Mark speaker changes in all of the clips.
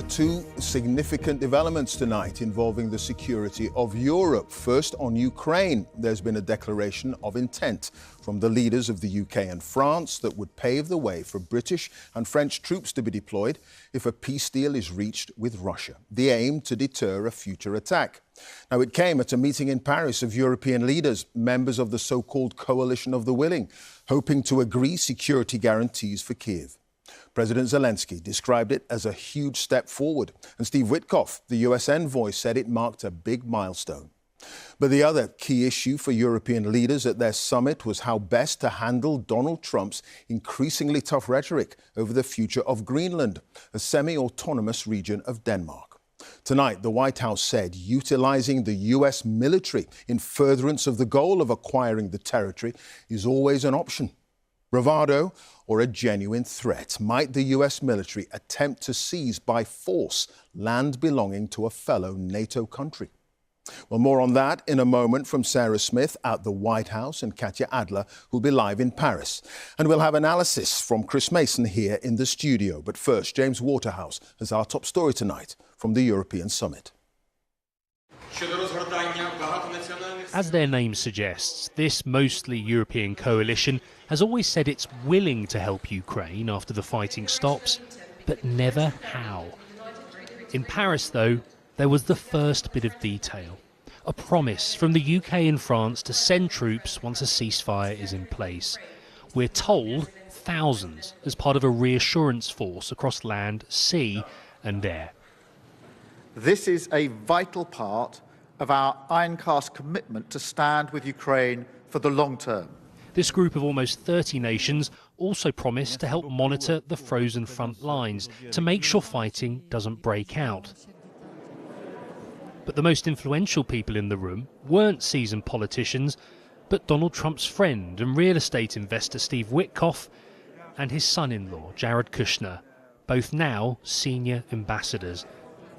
Speaker 1: Two significant developments tonight involving the security of Europe. First, on Ukraine, there's been a declaration of intent from the leaders of the UK and France that would pave the way for British and French troops to be deployed if a peace deal is reached with Russia. The aim to deter a future attack. Now, it came at a meeting in Paris of European leaders, members of the so-called Coalition of the Willing, hoping to agree security guarantees for Kyiv. President Zelensky described it as a huge step forward, and Steve Witkoff, the US envoy, said it marked a big milestone. But the other key issue for European leaders at their summit was how best to handle Donald Trump's increasingly tough rhetoric over the future of Greenland, a semi-autonomous region of Denmark. Tonight, the White House said utilizing the US military in furtherance of the goal of acquiring the territory is always an option. Bravado or a genuine threat? Might the US military attempt to seize by force land belonging to a fellow NATO country? Well, more on that in a moment from Sarah Smith at the White House and Katya Adler, who'll be live in Paris. And we'll have analysis from Chris Mason here in the studio. But first, James Waterhouse has our top story tonight from the European Summit.
Speaker 2: As their name suggests, this mostly European coalition has always said it's willing to help Ukraine after the fighting stops, but never how. In Paris, though, there was the first bit of detail. A promise from the UK and France to send troops once a ceasefire is in place. We're told thousands as part of a reassurance force across land, sea and air.
Speaker 3: This is a vital part of our iron-cast commitment to stand with Ukraine for the long term.
Speaker 2: This group of almost 30 nations also promised to help monitor the frozen front lines to make sure fighting doesn't break out. But the most influential people in the room weren't seasoned politicians, but Donald Trump's friend and real estate investor Steve Witkoff and his son-in-law Jared Kushner, both now senior ambassadors.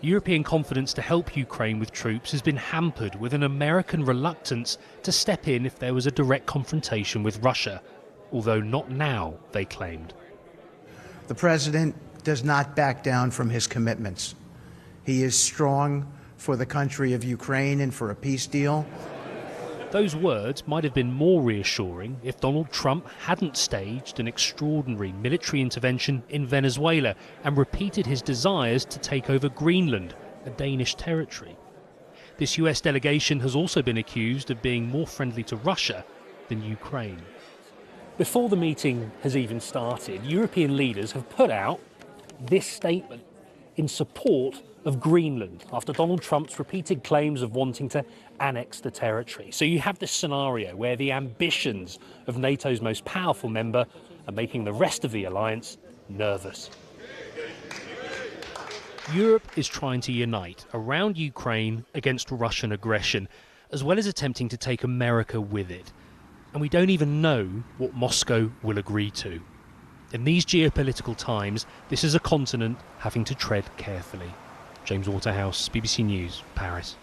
Speaker 2: European confidence to help Ukraine with troops has been hampered with an American reluctance to step in if there was a direct confrontation with Russia, although not now, they claimed.
Speaker 4: The president does not back down from his commitments. He is strong for the country of Ukraine and for a peace deal.
Speaker 2: Those words might have been more reassuring if Donald Trump hadn't staged an extraordinary military intervention in Venezuela and repeated his desires to take over Greenland, a Danish territory. This US delegation has also been accused of being more friendly to Russia than Ukraine. Before the meeting has even started, European leaders have put out this statement in support of Greenland after Donald Trump's repeated claims of wanting to annex the territory. So you have this scenario where the ambitions of NATO's most powerful member are making the rest of the alliance nervous. Europe is trying to unite around Ukraine against Russian aggression, as well as attempting to take America with it. And we don't even know what Moscow will agree to. In these geopolitical times, this is a continent having to tread carefully. James Waterhouse, BBC News, Paris.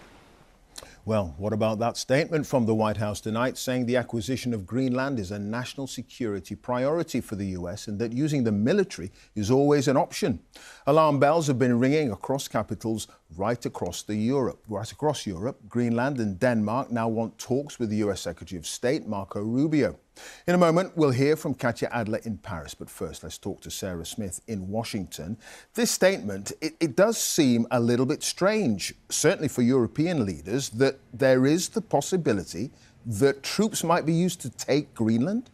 Speaker 1: Well, what about that statement from the White House tonight saying the acquisition of Greenland is a national security priority for the US and that using the military is always an option? Alarm bells have been ringing across capitals right across Europe. Greenland and Denmark now want talks with the US Secretary of State, Marco Rubio. In a moment, we'll hear from Katya Adler in Paris. But first, let's talk to Sarah Smith in Washington. This statement, it does seem a little bit strange, certainly for European leaders, that there is the possibility that troops might be used to take Greenland.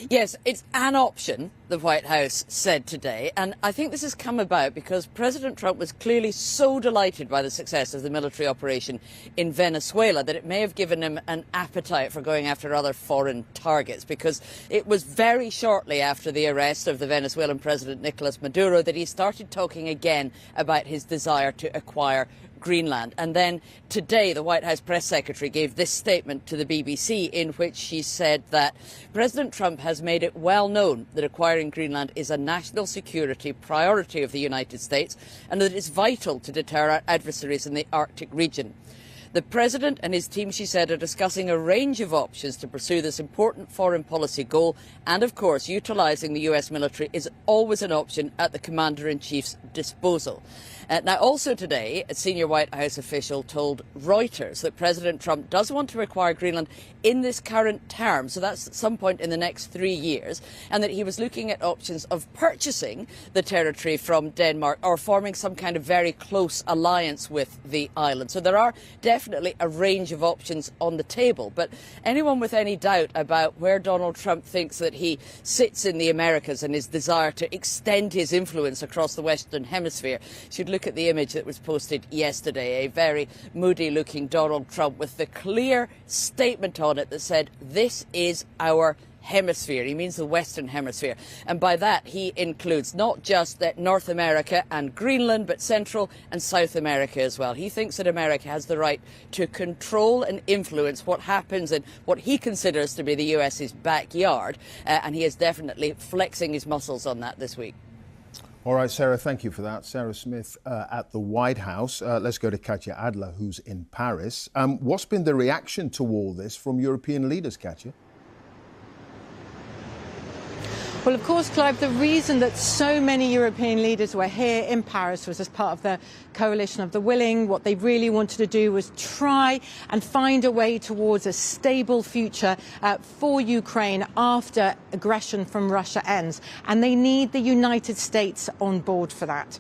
Speaker 5: Yes, it's an option, the White House said today, and I think this has come about because President Trump was clearly so delighted by the success of the military operation in Venezuela that it may have given him an appetite for going after other foreign targets, because it was very shortly after the arrest of the Venezuelan President Nicolas Maduro that he started talking again about his desire to acquire Greenland. And then today, the White House press secretary gave this statement to the BBC in which she said that President Trump has made it well known that acquiring Greenland is a national security priority of the United States and that it is vital to deter our adversaries in the Arctic region. The President and his team, she said, are discussing a range of options to pursue this important foreign policy goal. And of course, utilising the US military is always an option at the Commander-in-Chief's disposal. Now, also today, a senior White House official told Reuters that President Trump does want to require Greenland in this current term, so that's at some point in the next 3 years, and that he was looking at options of purchasing the territory from Denmark or forming some kind of very close alliance with the island. So there are definitely a range of options on the table. But anyone with any doubt about where Donald Trump thinks that he sits in the Americas and his desire to extend his influence across the Western Hemisphere should look at the image that was posted yesterday, a very moody-looking Donald Trump with the clear statement on it that said, "This is our hemisphere." He means the Western Hemisphere. And by that, he includes not just North America and Greenland, but Central and South America as well. He thinks that America has the right to control and influence what happens in what he considers to be the US's backyard. And he is definitely flexing his muscles on that this week.
Speaker 1: All right, Sarah, thank you for that. Sarah Smith at the White House. Let's go to Katya Adler, who's in Paris. What's been the reaction to all this from European leaders, Katya?
Speaker 6: Well, of course, Clive, the reason that so many European leaders were here in Paris was as part of the coalition of the willing. What they really wanted to do was try and find a way towards a stable future for Ukraine after aggression from Russia ends. And they need the United States on board for that.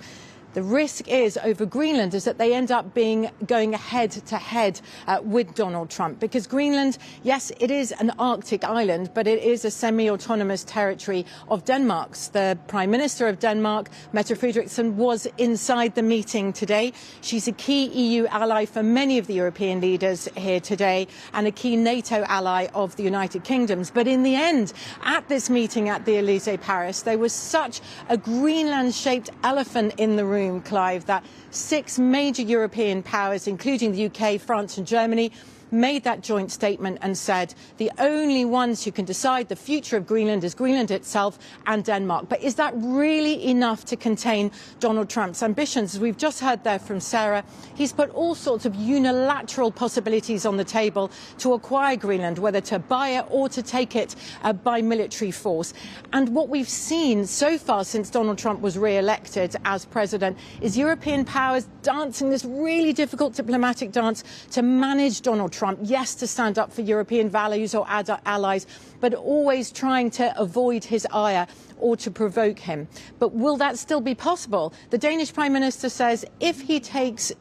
Speaker 6: The risk is over Greenland is that they end up going head to head with Donald Trump, because Greenland, yes, it is an Arctic island, but it is a semi-autonomous territory of Denmark's. The Prime Minister of Denmark, Mette Frederiksen, was inside the meeting today. She's a key EU ally for many of the European leaders here today and a key NATO ally of the United Kingdom's. But in the end, at this meeting at the Élysée, Paris, there was such a Greenland-shaped elephant in the room, Clive, that 6 major European powers, including the UK, France and Germany, made that joint statement and said the only ones who can decide the future of Greenland is Greenland itself and Denmark. But is that really enough to contain Donald Trump's ambitions? As we've just heard there from Sarah, he's put all sorts of unilateral possibilities on the table to acquire Greenland, whether to buy it or to take it by military force. And what we've seen so far since Donald Trump was re-elected as president is European powers dancing this really difficult diplomatic dance to manage Donald Trump, yes, to stand up for European values or allies, but always trying to avoid his ire or to provoke him. But will that still be possible? The Danish Prime Minister says if he takes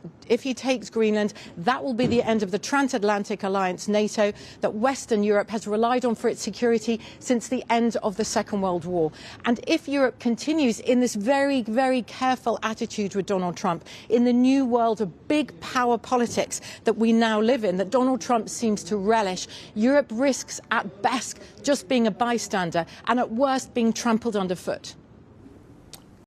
Speaker 6: Greenland, that will be the end of the transatlantic alliance NATO that Western Europe has relied on for its security since the end of the Second World War. And if Europe continues in this very, very careful attitude with Donald Trump, in the new world of big power politics that we now live in, that Donald Trump seems to relish, Europe risks at best just being a bystander and at worst being trampled underfoot.